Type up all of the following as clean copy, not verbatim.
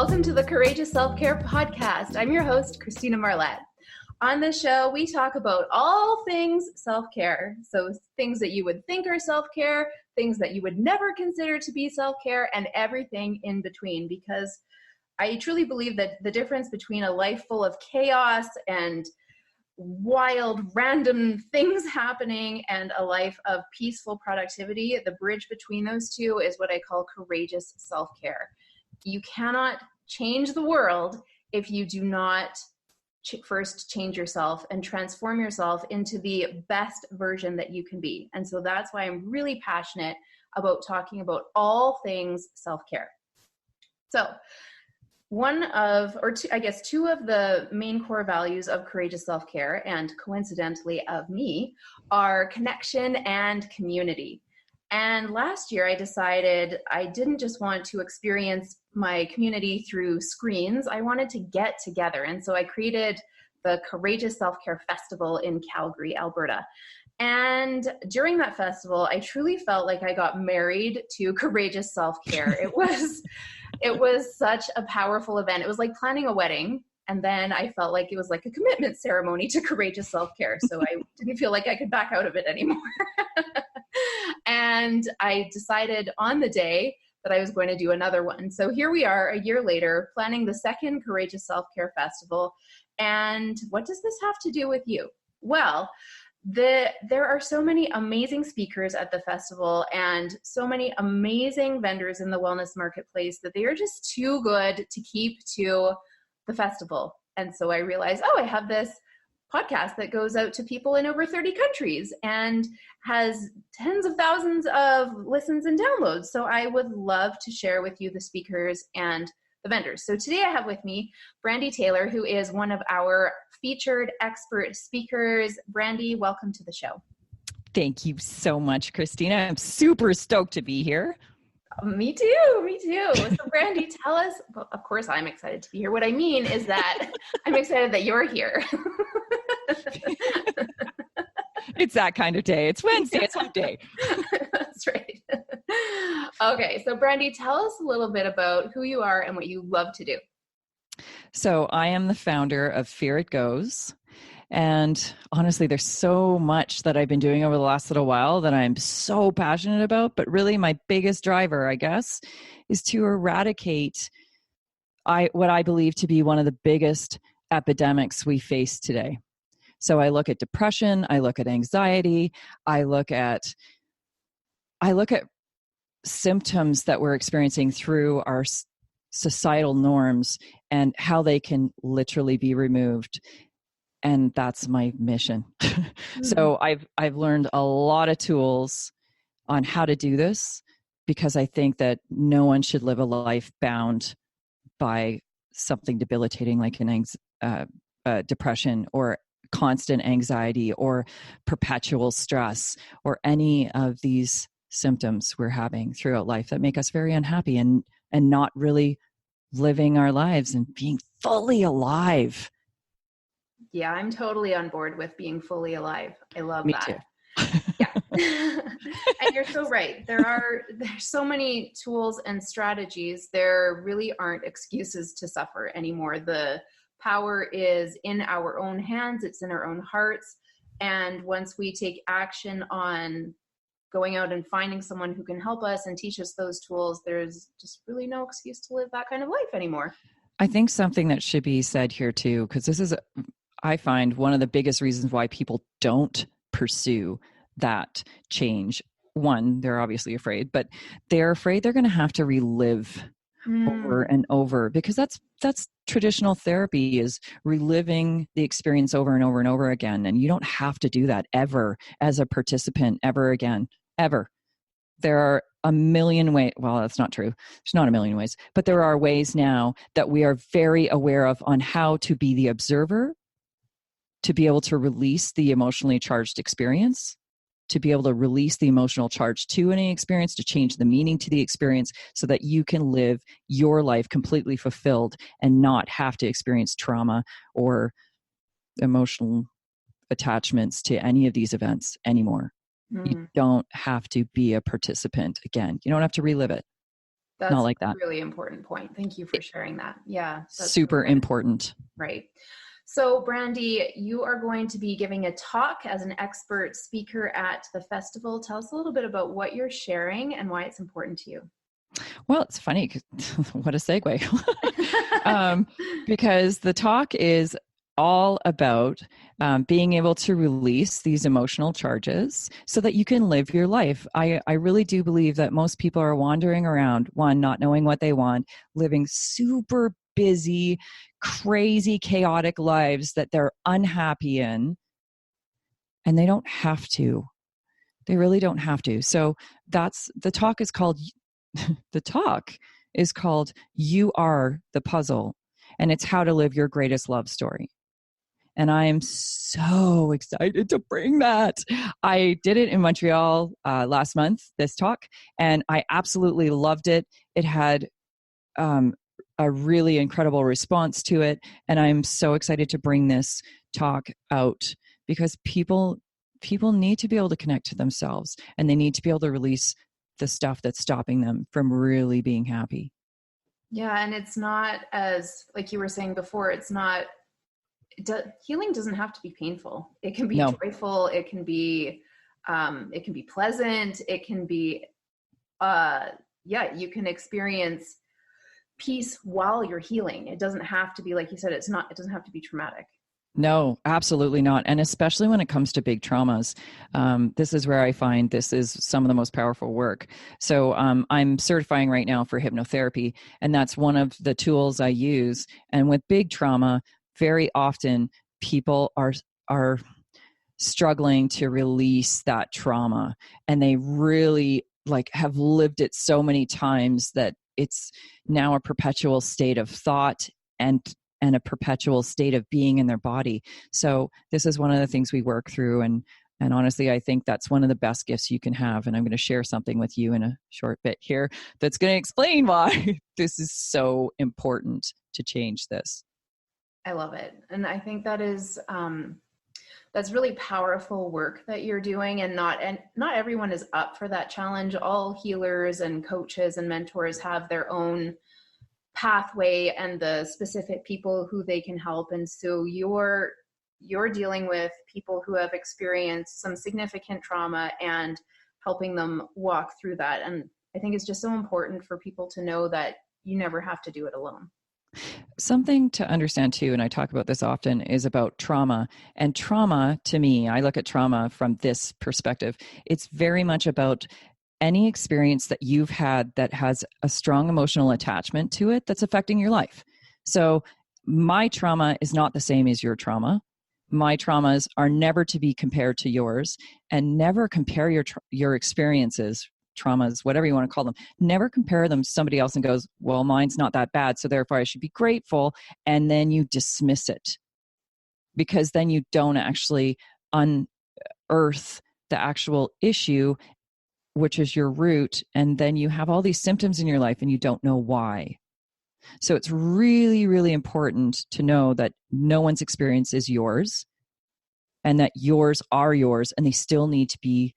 Welcome to the Courageous Self-Care podcast. I'm your host, Christina Marlette. On this show, we talk about all things self-care. So things that you would think are self-care, things that you would never consider to be self-care, and everything in between. Because I truly believe that the difference between a life full of chaos and wild, random things happening and a life of peaceful productivity, the bridge between those two is what I call courageous self-care. You cannot change the world if you do not first change yourself and transform yourself into the best version that you can be. And so that's why I'm really passionate about talking about all things self-care. So two of the main core values of courageous self-care, and coincidentally of me, are connection and community. And last year I decided I didn't just want to experience my community through screens. I wanted to get together. And so I created the Courageous Self-Care Festival in Calgary, Alberta. And during that festival, I truly felt like I got married to courageous self-care. It was such a powerful event. It was like planning a wedding. And then I felt like it was like a commitment ceremony to courageous self-care. So I didn't feel like I could back out of it anymore. And I decided on the day that I was going to do another one. So here we are a year later, planning the second Courageous Self-Care Festival. And what does this have to do with you? Well, there are so many amazing speakers at the festival and so many amazing vendors in the wellness marketplace that they are just too good to keep to the festival. And so I realized, I have this podcast that goes out to people in over 30 countries and has tens of thousands of listens and downloads. So I would love to share with you the speakers and the vendors. So today I have with me Brandi Taylor, who is one of our featured expert speakers. Brandi, welcome to the show. Thank you so much, Christina. I'm super stoked to be here. Me too. So Brandi, tell us, well, of course I'm excited to be here. What I mean is that I'm excited that you're here. It's that kind of day. It's Wednesday. It's hump day. That's right. Okay. So Brandi, tell us a little bit about who you are and what you love to do. So I am the founder of Fear It Goes. And honestly, there's so much that I've been doing over the last little while that I'm so passionate about. But really my biggest driver, I guess, is to eradicate what I believe to be one of the biggest epidemics we face today. So I look at depression, I look at anxiety, I look at symptoms that we're experiencing through our societal norms and how they can literally be removed. And that's my mission. Mm-hmm. So I've learned a lot of tools on how to do this because I think that no one should live a life bound by something debilitating like depression or constant anxiety or perpetual stress or any of these symptoms we're having throughout life that make us very unhappy and not really living our lives and being fully alive. Yeah, I'm totally on board with being fully alive. I love Me that. Too. Yeah. And you're so right. There's so many tools and strategies. There really aren't excuses to suffer anymore. The power is in our own hands. It's in our own hearts. And once we take action on going out and finding someone who can help us and teach us those tools, there's just really no excuse to live that kind of life anymore. I think something that should be said here too, because this is, I find, one of the biggest reasons why people don't pursue that change. One, they're obviously afraid, but they're afraid they're going to have to relive over and over, because that's traditional therapy, is reliving the experience over and over and over again. And you don't have to do that ever as a participant ever again, ever. There are a million ways. Well, that's not true. There's not a million ways, but there are ways now that we are very aware of on how to be the observer, to be able to release the emotionally charged experience, to be able to release the emotional charge to any experience, to change the meaning to the experience so that you can live your life completely fulfilled and not have to experience trauma or emotional attachments to any of these events anymore. You don't have to be a participant again. You don't have to relive it. That's Not a like that. really important point. Thank you for sharing that. Yeah. That's Super really good. important. Right. So, Brandi, you are going to be giving a talk as an expert speaker at the festival. Tell us a little bit about what you're sharing and why it's important to you. Well, it's funny. What a segue. Because the talk is all about being able to release these emotional charges so that you can live your life. I really do believe that most people are wandering around, one, not knowing what they want, living super busy, crazy, chaotic lives that they're unhappy in, and they don't have to. They really don't have to. So the talk is called You Are the Puzzle, and it's how to live your greatest love story. And I am so excited to bring that. I did it in Montreal last month, this talk, and I absolutely loved it. It had a really incredible response to it. And I'm so excited to bring this talk out because people need to be able to connect to themselves, and they need to be able to release the stuff that's stopping them from really being happy. Yeah. And it's not, as like you were saying before, healing doesn't have to be painful. It can be joyful. It can be pleasant. It can be, you can experience peace while you're healing. It doesn't have to be, like you said, it doesn't have to be traumatic. No, absolutely not. And especially when it comes to big traumas, this is where I find this is some of the most powerful work. So I'm certifying right now for hypnotherapy, and that's one of the tools I use. And with big trauma, very often people are struggling to release that trauma, and they really have lived it so many times that it's now a perpetual state of thought and a perpetual state of being in their body. So this is one of the things we work through, and honestly, I think that's one of the best gifts you can have. And I'm going to share something with you in a short bit here that's going to explain why this is so important to change this. I love it. And I think that is, that's really powerful work that you're doing, and not everyone is up for that challenge. All healers and coaches and mentors have their own pathway and the specific people who they can help. And so you're dealing with people who have experienced some significant trauma and helping them walk through that. And I think it's just so important for people to know that you never have to do it alone. Something to understand too, and I talk about this often, is about trauma. And trauma, to me, I look at trauma from this perspective. It's very much about any experience that you've had that has a strong emotional attachment to it that's affecting your life. So my trauma is not the same as your trauma. My traumas are never to be compared to yours, and never compare your experiences, traumas, whatever you want to call them, never compare them to somebody else and goes, well, mine's not that bad, so therefore I should be grateful. And then you dismiss it, because then you don't actually unearth the actual issue, which is your root. And then you have all these symptoms in your life and you don't know why. So it's really, really important to know that no one's experience is yours, and that yours are yours, and they still need to be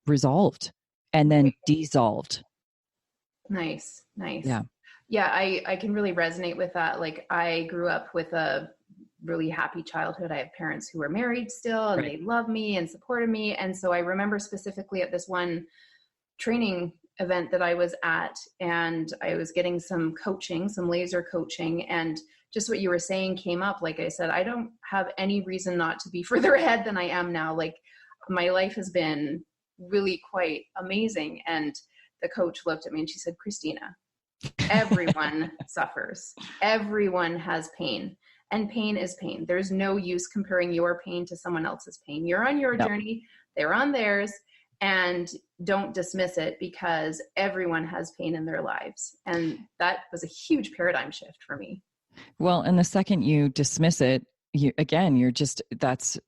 resolved and then dissolved. Nice. Yeah. I can really resonate with that. Like, I grew up with a really happy childhood. I have parents who are married still, and they love me and supported me. And so I remember specifically at this one training event that I was at, and I was getting some coaching, some laser coaching, and just what you were saying came up. Like I said, I don't have any reason not to be further ahead than I am now. Like, my life has been really quite amazing. And the coach looked at me and she said, Christina, everyone suffers. Everyone has pain, and pain is pain. There's no use comparing your pain to someone else's pain. You're on your journey, they're on theirs, and don't dismiss it, because everyone has pain in their lives. And that was a huge paradigm shift for me. Well, and the second you dismiss it, that's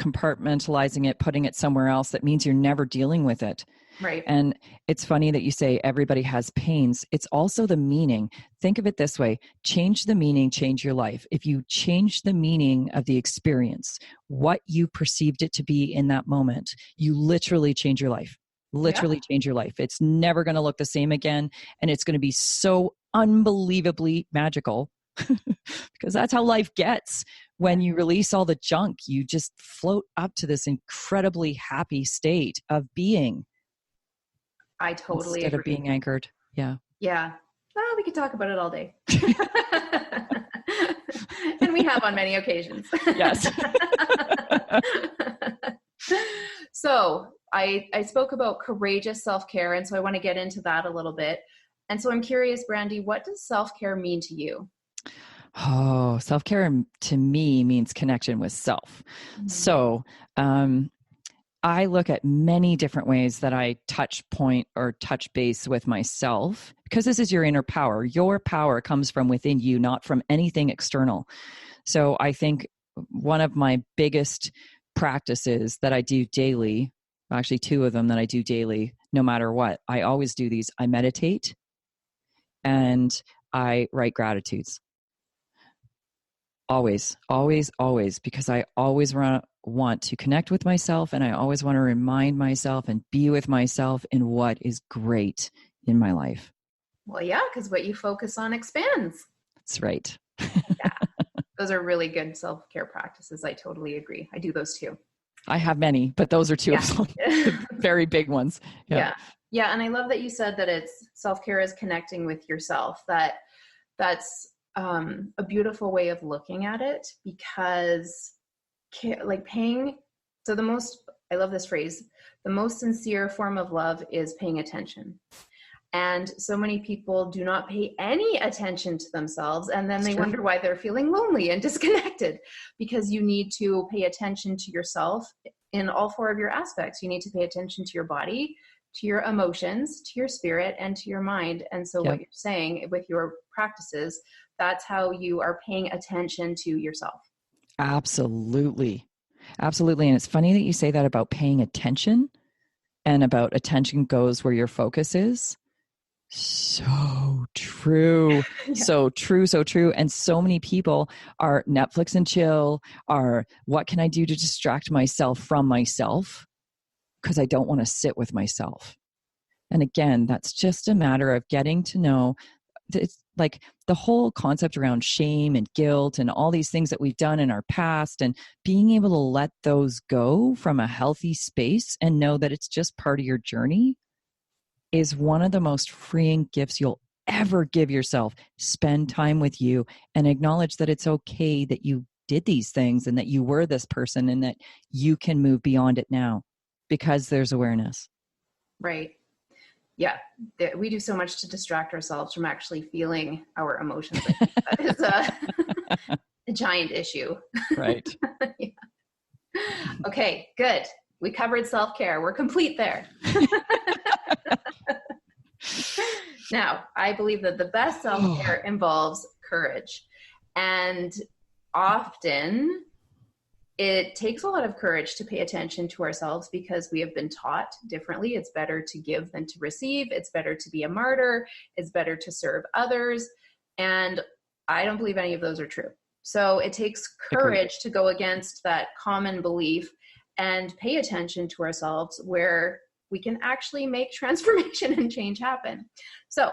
compartmentalizing it, putting it somewhere else. That means you're never dealing with it. Right. And it's funny that you say everybody has pains. It's also the meaning. Think of it this way: change the meaning, change your life. If you change the meaning of the experience, what you perceived it to be in that moment, you literally change your life. literally change your life. It's never going to look the same again. And it's going to be so unbelievably magical because that's how life gets. When you release all the junk, you just float up to this incredibly happy state of being. I totally instead agree. Of being anchored. Yeah. Yeah. Well, we could talk about it all day. And we have on many occasions. Yes. So I spoke about courageous self-care. And so I want to get into that a little bit. And so I'm curious, Brandi, what does self-care mean to you? Oh, self-care to me means connection with self. Mm-hmm. So, I look at many different ways that I touch point or touch base with myself, because this is your inner power. Your power comes from within you, not from anything external. So I think one of my biggest practices that I do daily, actually two of them that I do daily, no matter what, I always do these. I meditate and I write gratitudes. Always, always, always, because I always want to connect with myself, and I always want to remind myself and be with myself in what is great in my life. Well, yeah, because what you focus on expands. That's right. Yeah, those are really good self-care practices. I totally agree. I do those too. I have many, but those are two of them, very big ones. Yeah. Yeah. And I love that you said that it's self-care is connecting with yourself. That's a beautiful way of looking at it, because like paying, so I love this phrase, the most sincere form of love is paying attention. And so many people do not pay any attention to themselves, and then they wonder why they're feeling lonely and disconnected, because you need to pay attention to yourself in all four of your aspects. You need to pay attention to your body, to your emotions, to your spirit, and to your mind. And so what you're saying with your practices, that's how you are paying attention to yourself. Absolutely. Absolutely. And it's funny that you say that about paying attention, and about attention goes where your focus is. So true. So true. So true. And so many people are Netflix and chill, are what can I do to distract myself from myself? Because I don't want to sit with myself. And again, that's just a matter of getting to know. It's like the whole concept around shame and guilt and all these things that we've done in our past, and being able to let those go from a healthy space and know that it's just part of your journey is one of the most freeing gifts you'll ever give yourself. Spend time with you and acknowledge that it's okay that you did these things and that you were this person, and that you can move beyond it now because there's awareness. Right. Yeah. We do so much to distract ourselves from actually feeling our emotions. I think that is a giant issue. Right. Yeah. Okay, good. We covered self-care. We're complete there. Now, I believe that the best self-care involves courage. And often it takes a lot of courage to pay attention to ourselves, because we have been taught differently. It's better to give than to receive. It's better to be a martyr. It's better to serve others. And I don't believe any of those are true. So it takes courage to go against that common belief and pay attention to ourselves, where we can actually make transformation and change happen. So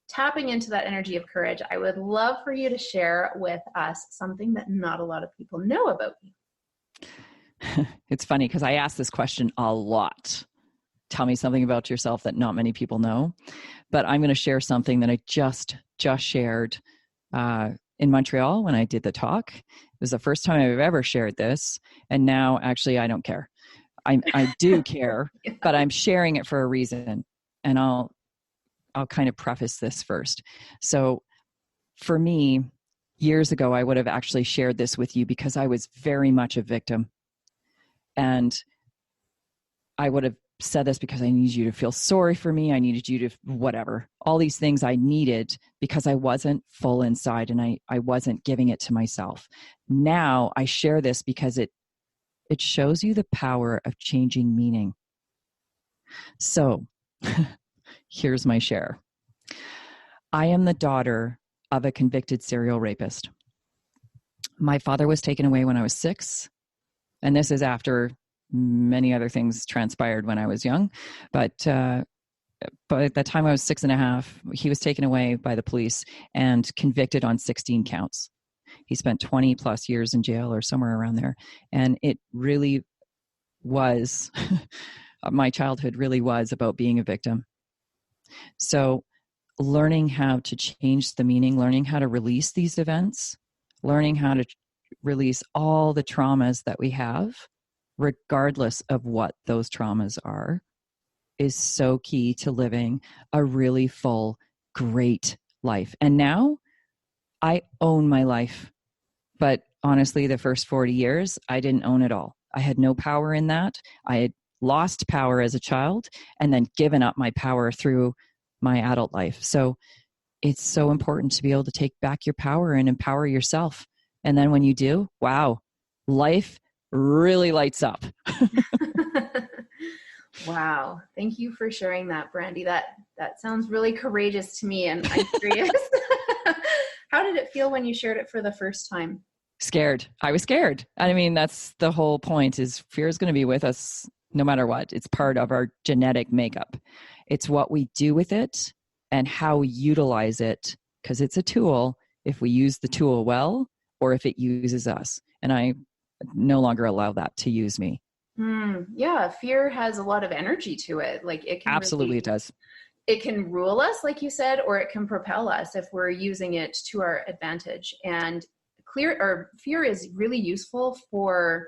tapping into that energy of courage, I would love for you to share with us something that not a lot of people know about you. It's funny because I ask this question a lot. Tell me something about yourself that not many people know. But I'm going to share something that I just shared in Montreal when I did the talk. It was the first time I've ever shared this. And now actually I don't care. I do care, but I'm sharing it for a reason. And I'll kind of preface this first. So for me, years ago, I would have actually shared this with you because I was very much a victim. And I would have said this because I needed you to feel sorry for me. I needed you to whatever, all these things I needed because I wasn't full inside, and I wasn't giving it to myself. Now I share this because it shows you the power of changing meaning. So here's my share. I am the daughter of a convicted serial rapist. My father was taken away when I was 6. And this is after many other things transpired when I was young. But at the time I was 6.5, he was taken away by the police and convicted on 16 counts. He spent 20 plus years in jail or somewhere around there. And it really was, my childhood really was about being a victim. So learning how to change the meaning, learning how to release these events, learning how to release all the traumas that we have, regardless of what those traumas are, is so key to living a really full, great life. And now I own my life. But honestly, the first 40 years, I didn't own it all. I had no power in that. I had lost power as a child and then given up my power through my adult life. So it's so important to be able to take back your power and empower yourself. And then when you do, wow, life really lights up. Wow. Thank you for sharing that, Brandi. That sounds really courageous to me, and I'm curious. How did it feel when you shared it for the first time? Scared. I was scared. I mean, that's the whole point, is fear is going to be with us no matter what. It's part of our genetic makeup. It's what we do with it and how we utilize it, because it's a tool if we use the tool well or if it uses us. And I no longer allow that to use me. Yeah, fear has a lot of energy to it. Like it can absolutely, it does. It can rule us, like you said, or it can propel us if we're using it to our advantage. And fear is really useful for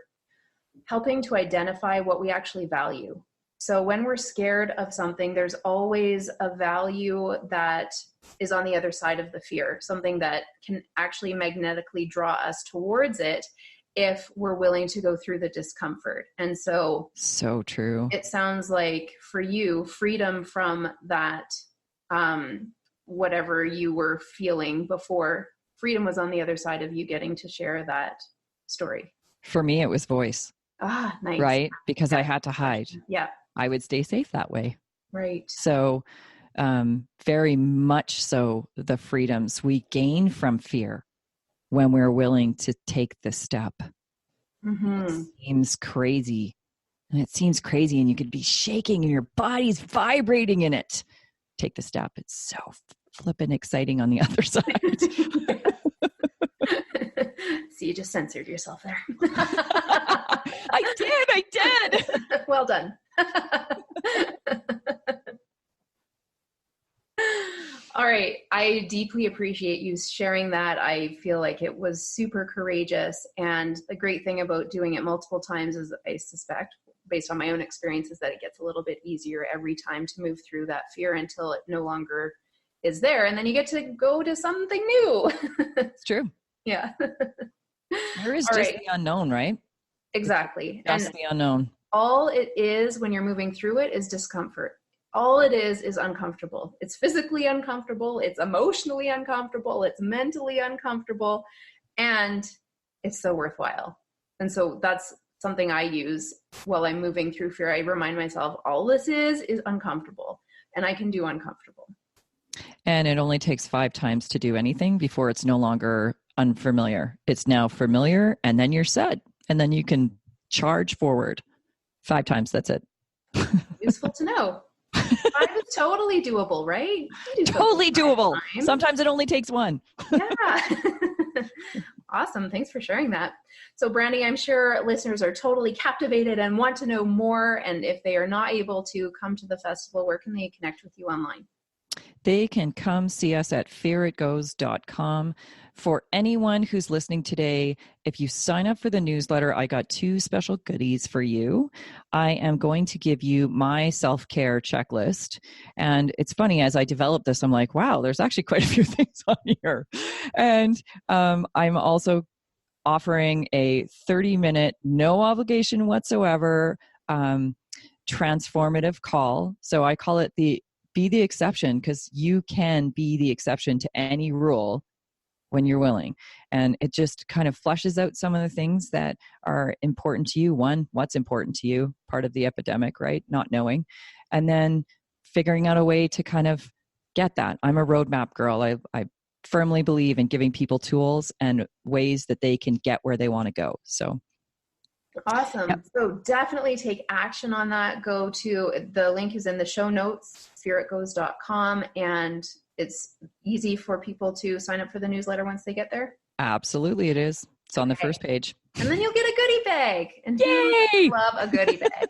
helping to identify what we actually value. So when we're scared of something, there's always a value that is on the other side of the fear, something that can actually magnetically draw us towards it if we're willing to go through the discomfort. And so true. It sounds like for you, freedom from that, whatever you were feeling before, freedom was on the other side of you getting to share that story. For me, it was voice. Ah, nice. Right? Because I had to hide. Yeah. I would stay safe that way. Right. So very much so the freedoms we gain from fear when we're willing to take the step. It seems crazy. And it seems crazy and you could be shaking and your body's vibrating in it. Take the step. It's so flippin' exciting on the other side. See, you just censored yourself there. I did. Well done. All right. I deeply appreciate you sharing that. I feel like it was super courageous. And the great thing about doing it multiple times is, I suspect, based on my own experience, is that it gets a little bit easier every time to move through that fear until it no longer is there. And then you get to go to something new. It's true. Yeah. There is just the unknown, right? Exactly. Just the unknown. All it is when you're moving through it is discomfort. All it is uncomfortable. It's physically uncomfortable. It's emotionally uncomfortable. It's mentally uncomfortable. And it's so worthwhile. And so that's something I use while I'm moving through fear. I remind myself, all this is uncomfortable, and I can do uncomfortable. And it only takes 5 times to do anything before it's no longer unfamiliar. It's now familiar, and then you're set. And then you can charge forward 5 times. That's it. Useful to know. 5 is totally doable, right? Totally doable. Sometimes it only takes 1. Yeah. Awesome. Thanks for sharing that. So Brandi, I'm sure listeners are totally captivated and want to know more. And if they are not able to come to the festival, where can they connect with you online? They can come see us at fearitgoes.com. For anyone who's listening today, if you sign up for the newsletter, I got 2 special goodies for you. I am going to give you my self-care checklist. And it's funny, as I developed this, I'm like, wow, there's actually quite a few things on here. And I'm also offering a 30-minute, no obligation whatsoever, transformative call. So I call it Be the exception, because you can be the exception to any rule when you're willing. And it just kind of fleshes out some of the things that are important to you. One, what's important to you, part of the epidemic, right? Not knowing. And then figuring out a way to kind of get that. I'm a roadmap girl. I firmly believe in giving people tools and ways that they can get where they want to go. So Awesome. Yep. So definitely take action on that. Go to, the link is in the show notes, spiritgoes.com, and it's easy for people to sign up for the newsletter once they get there. Absolutely it is. It's on the first page. And then you'll get a goodie bag. And Yay! who love a goodie bag?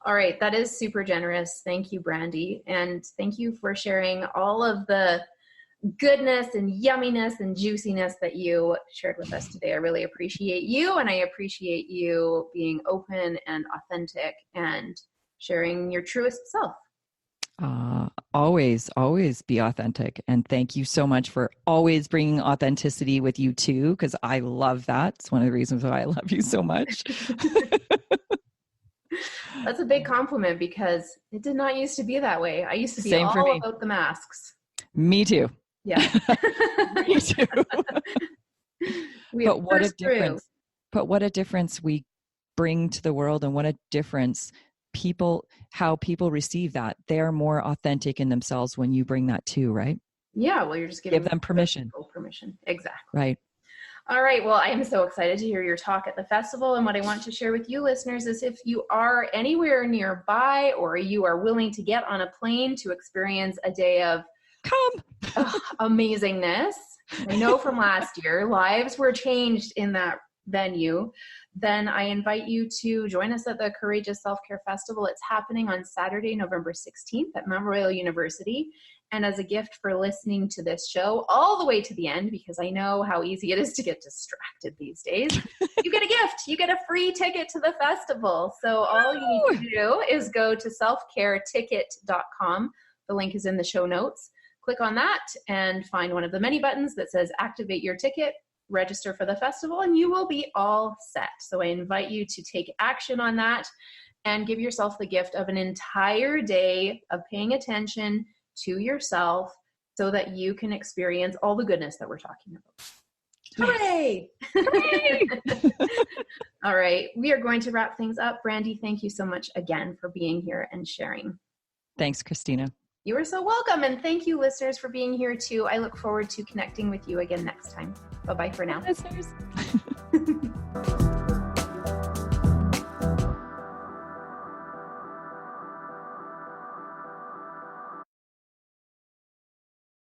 All right. That is super generous. Thank you, Brandi. And thank you for sharing all of the goodness and yumminess and juiciness that you shared with us today. I really appreciate you, and I appreciate you being open and authentic and sharing your truest self. Always be authentic. And thank you so much for always bringing authenticity with you too, because I love that. It's one of the reasons why I love you so much. That's a big compliment, because it did not used to be that way. I used to be all about the masks. Me too. Yeah. Me too. But what a difference. But what a difference we bring to the world, and what a difference how people receive that. They're more authentic in themselves when you bring that too, right? Yeah. Well, you're just giving them permission. Permission. Exactly. Right. All right. Well, I am so excited to hear your talk at the festival. And what I want to share with you listeners is, if you are anywhere nearby, or you are willing to get on a plane to experience a day of amazingness, I know from last year, lives were changed in that venue, then I invite you to join us at the Courageous Self-Care Festival. It's happening on Saturday, November 16th at Mount Royal University. And as a gift for listening to this show all the way to the end, because I know how easy it is to get distracted these days, you get a gift. You get a free ticket to the festival. So all you need to do is go to selfcareticket.com. The link is in the show notes. Click on that and find one of the many buttons that says activate your ticket, register for the festival, and you will be all set. So I invite you to take action on that and give yourself the gift of an entire day of paying attention to yourself, so that you can experience all the goodness that we're talking about. Hooray! Hooray! All right. We are going to wrap things up. Brandi, thank you so much again for being here and sharing. Thanks, Christina. You are so welcome. And thank you, listeners, for being here too. I look forward to connecting with you again next time. Bye-bye for now. Listeners.